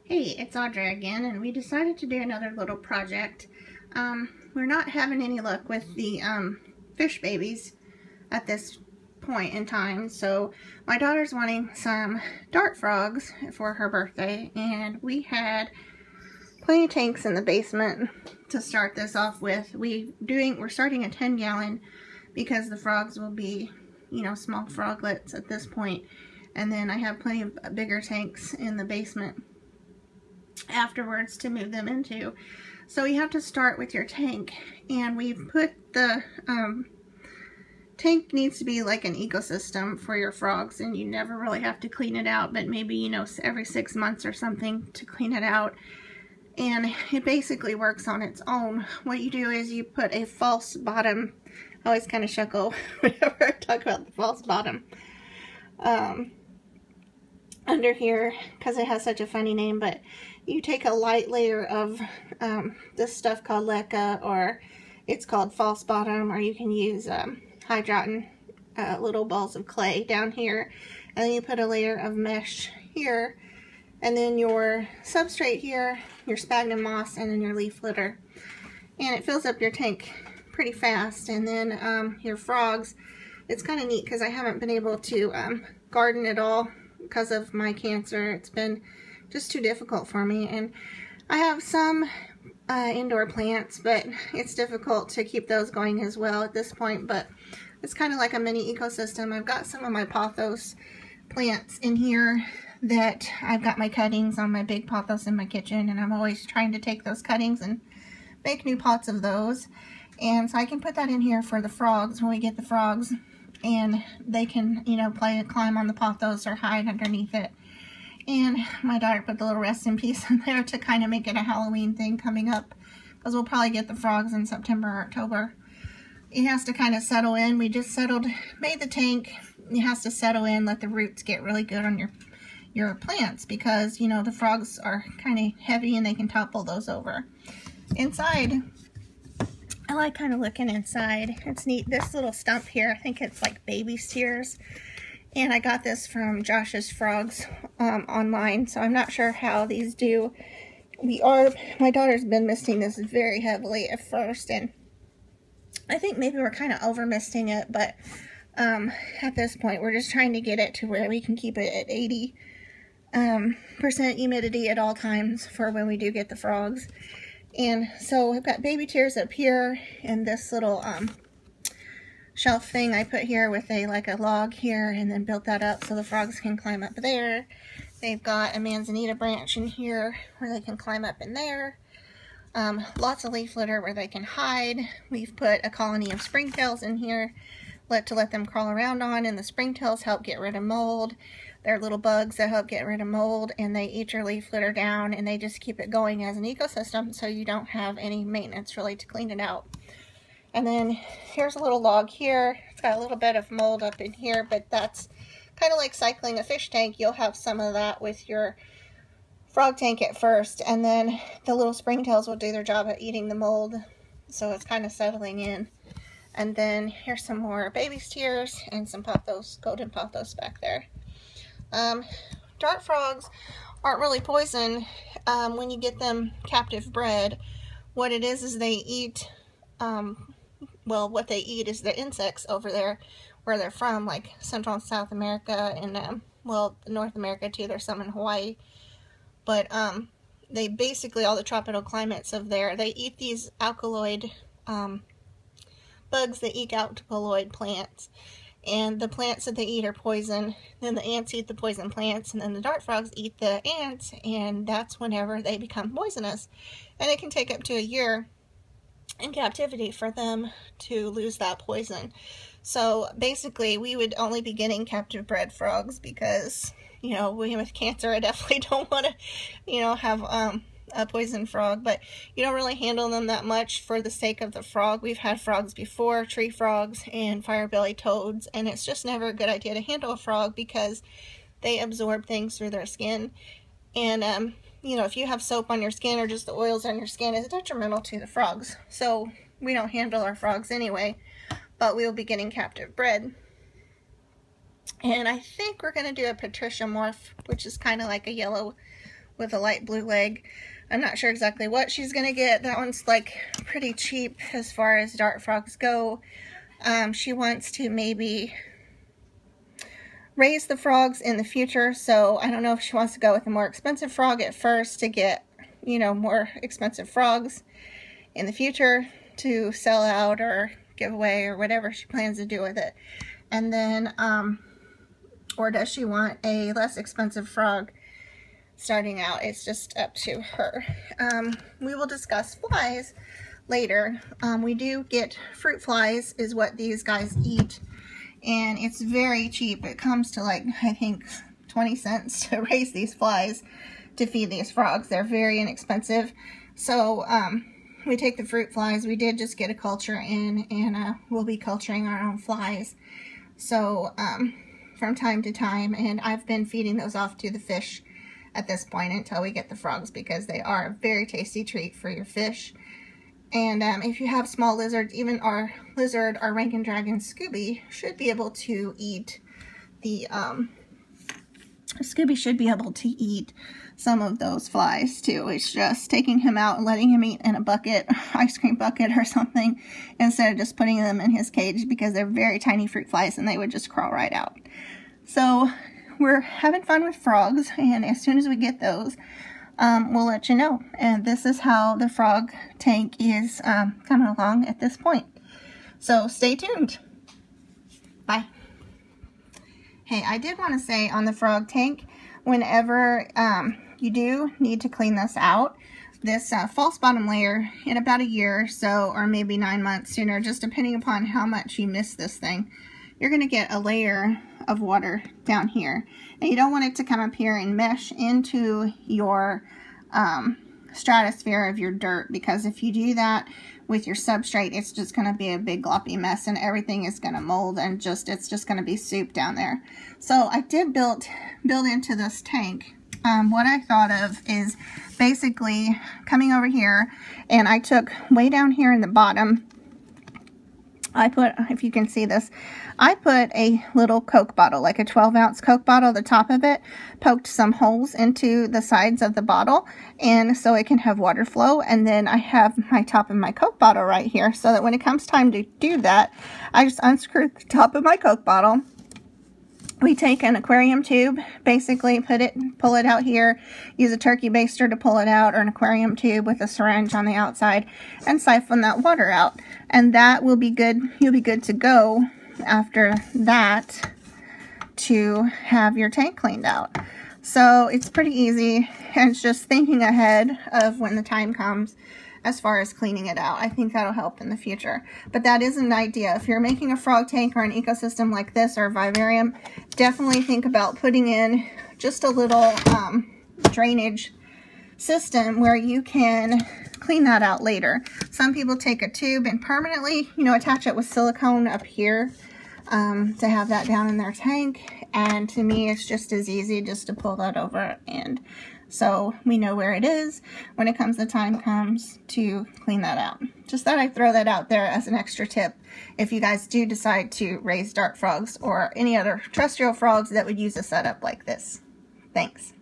Hey, it's Audrey again, and we decided to do another little project. We're not having any luck with the fish babies at this point in time, so my daughter's wanting some dart frogs for her birthday, and we had plenty of tanks in the basement to start this off with. We're starting a 10-gallon because the frogs will be, small froglets at this point, and then I have plenty of bigger tanks in the basement afterwards to move them into. So you have to start with your tank, and we've put the tank needs to be like an ecosystem for your frogs, and you never really have to clean it out, but maybe every 6 months or something to clean it out, and it basically works on its own. What you do is you put a false bottom. I always kind of chuckle whenever I talk about the false bottom under here because it has such a funny name, but you take a light layer of this stuff called leca, or it's called false bottom, or you can use hydroton, little balls of clay down here, and then you put a layer of mesh here, and then your substrate here, your sphagnum moss, and then your leaf litter, and it fills up your tank pretty fast. And then your frogs, it's kind of neat because I haven't been able to garden at all because of my cancer. It's been just too difficult for me, and I have some indoor plants, but it's difficult to keep those going as well at this point. But it's kind of like a mini ecosystem. I've got some of my pothos plants in here that I've got my cuttings on my big pothos in my kitchen, and I'm always trying to take those cuttings and make new pots of those. And so I can put that in here for the frogs when we get the frogs, and they can, climb on the pothos or hide underneath it. And my daughter put the little rest in peace in there to kind of make it a Halloween thing coming up, because we'll probably get the frogs in September or October. It has to kind of settle in. We just made the tank. It has to settle in, let the roots get really good on your plants, because, the frogs are kind of heavy and they can topple those over. Inside, I like kind of looking inside. It's neat. This little stump here, I think it's like baby's tears. And I got this from Josh's Frogs online, so I'm not sure how these do. My daughter's been misting this very heavily at first, and I think maybe we're kind of over misting it, but at this point we're just trying to get it to where we can keep it at 80% humidity at all times for when we do get the frogs. And so I've got baby tears up here, and this little shelf thing I put here with a log here, and then built that up so the frogs can climb up there. They've got a manzanita branch in here where they can climb up in there. Lots of leaf litter where they can hide. We've put a colony of springtails in here to let them crawl around on, and the springtails help get rid of mold. They're little bugs that help get rid of mold, and they eat your leaf litter down, and they just keep it going as an ecosystem, so you don't have any maintenance really to clean it out. And then here's a little log here. It's got a little bit of mold up in here, but that's kind of like cycling a fish tank. You'll have some of that with your frog tank at first, and then the little springtails will do their job at eating the mold, so it's kind of settling in. And then here's some more baby's tears and some pothos, golden pothos back there. Dart frogs aren't really poison when you get them captive bred. What it is they eat, what they eat is the insects over there where they're from, like Central and South America, and North America too. There's some in Hawaii, but they basically, all the tropical climates of there, they eat these alkaloid bugs that eat alkaloid plants, and the plants that they eat are poison. Then the ants eat the poison plants, and then the dart frogs eat the ants, and that's whenever they become poisonous. And it can take up to a year in captivity for them to lose that poison. So basically we would only be getting captive bred frogs because, we with cancer, I definitely don't want to, have a poison frog, but you don't really handle them that much for the sake of the frog. We've had frogs before, tree frogs and fire-bellied toads, and it's just never a good idea to handle a frog because they absorb things through their skin. And if you have soap on your skin or just the oils on your skin, it's detrimental to the frogs. So we don't handle our frogs anyway, but we'll be getting captive bred. And I think we're going to do a Patricia morph, which is kind of like a yellow with a light blue leg. I'm not sure exactly what she's gonna get. That one's like pretty cheap as far as dart frogs go. She wants to maybe raise the frogs in the future, so I don't know if she wants to go with a more expensive frog at first to get, you know, more expensive frogs in the future to sell out or give away or whatever she plans to do with it. And then, or does she want a less expensive frog starting out? It's just up to her. We will discuss flies later. We do get fruit flies is what these guys eat, and it's very cheap. It comes to like, I think 20 cents to raise these flies to feed these frogs. They're very inexpensive. So we take the fruit flies. We did just get a culture in, and we'll be culturing our own flies. So from time to time, and I've been feeding those off to the fish at this point until we get the frogs, because they are a very tasty treat for your fish. And if you have small lizards, even our lizard, our Rankindragon Scooby, should be able to eat the, Scooby should be able to eat some of those flies too. It's just taking him out and letting him eat in a bucket, ice cream bucket or something, instead of just putting them in his cage, because they're very tiny fruit flies and they would just crawl right out. So we're having fun with frogs, and as soon as we get those, we'll let you know. And this is how the frog tank is coming along at this point. So stay tuned. Bye. Hey, I did want to say on the frog tank, whenever you do need to clean this out, this false bottom layer, in about a year or so, or maybe 9 months sooner, just depending upon how much you miss this thing, you're going to get a layer of water down here. And you don't want it to come up here and mesh into your stratosphere of your dirt, because if you do that with your substrate, it's just going to be a big gloppy mess, and everything is going to mold, and it's just going to be soup down there. So I did build into this tank. What I thought of is basically coming over here, and I took way down here in the bottom, I put, if you can see this, I put a little Coke bottle, like a 12-ounce Coke bottle, the top of it, poked some holes into the sides of the bottle, and so it can have water flow. And then I have my top of my Coke bottle right here, so that when it comes time to do that, I just unscrew the top of my Coke bottle. We take an aquarium tube, basically pull it out here, use a turkey baster to pull it out, or an aquarium tube with a syringe on the outside, and siphon that water out. And that will be good. You'll be good to go after that to have your tank cleaned out. So it's pretty easy, and it's just thinking ahead of when the time comes as far as cleaning it out. I think that'll help in the future. But that is an idea. If you're making a frog tank or an ecosystem like this, or a vivarium, definitely think about putting in just a little drainage system where you can clean that out later. Some people take a tube and permanently, you know, attach it with silicone up here to have that down in their tank. And to me, it's just as easy just to pull that over, and so we know where it is when the time comes to clean that out. Just thought I'd throw that out there as an extra tip if you guys do decide to raise dart frogs or any other terrestrial frogs that would use a setup like this. Thanks.